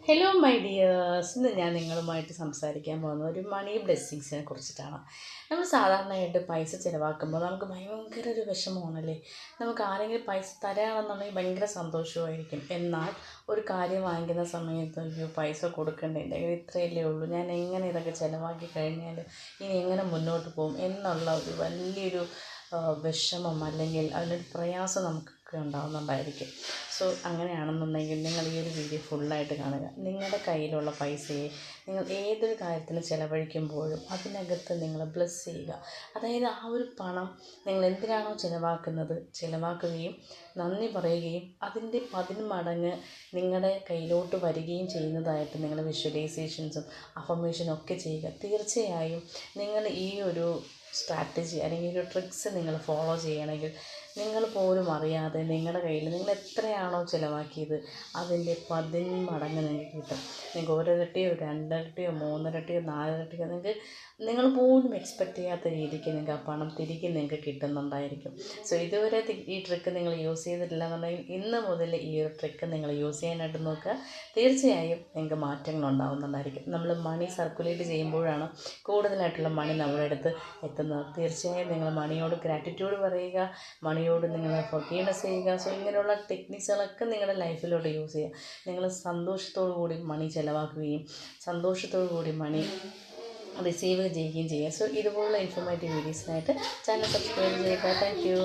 Hello my dears, ഇന്ന് ഞാൻ നിങ്ങളുമായിട്ട് സംസാരിക്കാൻ പോകുന്നത് ഒരു മണി ബ്ലെസ്സിങ്സിനെ കുറിച്ചിട്ടാണ്. നമ്മൾ സാധാരണയായിട്ട് പൈസ ചിലവാക്കുമ്പോൾ നമുക്ക് ഭയങ്കര ഒരു വിഷമമാണല്ലേ. നമുക്ക് ആരെങ്കിലും പൈസ തരാണെന്നുണ്ടെങ്കിൽ ഭയങ്കര സന്തോഷമായിരിക്കും. എന്നാൽ ഒരു കാര്യം വാങ്ങിക്കുന്ന സമയത്ത് അയ്യോ പൈസ കൊടുക്കണ്ടേ, എൻ്റെ കയ്യിൽ ഇത്രയല്ലേ ഉള്ളൂ, ഞാൻ എങ്ങനെ ഇതൊക്കെ ചിലവാക്കി കഴിഞ്ഞാൽ ഇനി എങ്ങനെ മുന്നോട്ട് പോകും എന്നുള്ള ഒരു വലിയൊരു വിഷമം അല്ലെങ്കിൽ അതിനൊരു പ്രയാസം നമുക്കൊക്കെ ഉണ്ടാകുന്നുണ്ടായിരിക്കും. സോ അങ്ങനെയാണെന്നുണ്ടെങ്കിൽ നിങ്ങൾ ഈ ഒരു വീഡിയോ ഫുള്ളായിട്ട് കാണുക. നിങ്ങളുടെ കയ്യിലുള്ള പൈസയെ നിങ്ങൾ ഏതൊരു കാര്യത്തിന് ചിലവഴിക്കുമ്പോഴും അതിനകത്ത് നിങ്ങൾ ബ്ലെസ് ചെയ്യുക. അതായത് ആ ഒരു പണം നിങ്ങൾ എന്തിനാണോ ചിലവാക്കുകയും നന്ദി പറയുകയും അതിൻ്റെ 10 മടങ്ങ് നിങ്ങളുടെ കയ്യിലോട്ട് വരികയും ചെയ്യുന്നതായിട്ട് നിങ്ങൾ വിഷ്വലൈസേഷൻസും അഫർമേഷനും ഒക്കെ ചെയ്യുക. തീർച്ചയായും നിങ്ങൾ ഈ ഒരു സ്ട്രാറ്റജി അല്ലെങ്കിൽ ഒരു ട്രിക്സ് നിങ്ങൾ ഫോളോ ചെയ്യണമെങ്കിൽ നിങ്ങൾ പോലും അറിയാതെ നിങ്ങളുടെ കയ്യിൽ നിങ്ങൾ എത്രയാണോ ചിലവാക്കിയത് അതിൻ്റെ 10 മടങ്ങ് നിങ്ങൾക്ക് കിട്ടും. നിങ്ങൾക്ക് ഒരിരട്ടിയോ 2 ഇരട്ടിയോ 3 ഇരട്ടിയോ 4 ഇരട്ടിയോ നിങ്ങൾ പോലും എക്സ്പെക്റ്റ് ചെയ്യാത്ത രീതിക്ക് നിങ്ങൾക്ക് ആ പണം തിരികെ നിങ്ങൾക്ക് കിട്ടുന്നുണ്ടായിരിക്കും. സോ ഇതുവരെ ഈ ട്രിക്ക് നിങ്ങൾ യൂസ് ചെയ്തിട്ടില്ല എന്നുണ്ടെങ്കിൽ ഇന്ന് മുതൽ ഈ ഒരു ട്രിക്ക് നിങ്ങൾ യൂസ് ചെയ്യാനായിട്ട് നോക്കുക. തീർച്ചയായും നിങ്ങൾക്ക് മാറ്റങ്ങൾ ഉണ്ടാകുന്നുണ്ടായിരിക്കും. നമ്മൾ മണി സർക്കുലേറ്റ് ചെയ്യുമ്പോഴാണ് കൂടുതലായിട്ടുള്ള മണി നമ്മുടെ അടുത്ത് എത്തുന്നത്. തീർച്ചയായും നിങ്ങൾ മണിയോട് ഗ്രാറ്റിറ്റ്യൂഡ് പറയുക, മണിയോട് നിങ്ങൾ ഫൊർഗീവ്നെസ് ചെയ്യുക. സോ ഇങ്ങനെയുള്ള ടെക്നിക്സുകളൊക്കെ നിങ്ങളുടെ ലൈഫിലോട്ട് യൂസ് ചെയ്യുക. നിങ്ങൾ സന്തോഷത്തോടു കൂടി മണി ചിലവാക്കുകയും സന്തോഷത്തോടു കൂടി മണി റിസീവ് ചെയ്യുകയും ചെയ്യുക. സോ ഇതുപോലുള്ള ഇൻഫോർമേറ്റീവ് വീഡിയോസിനായിട്ട് ചാനൽ സബ്സ്ക്രൈബ് ചെയ്യുക. Thank you.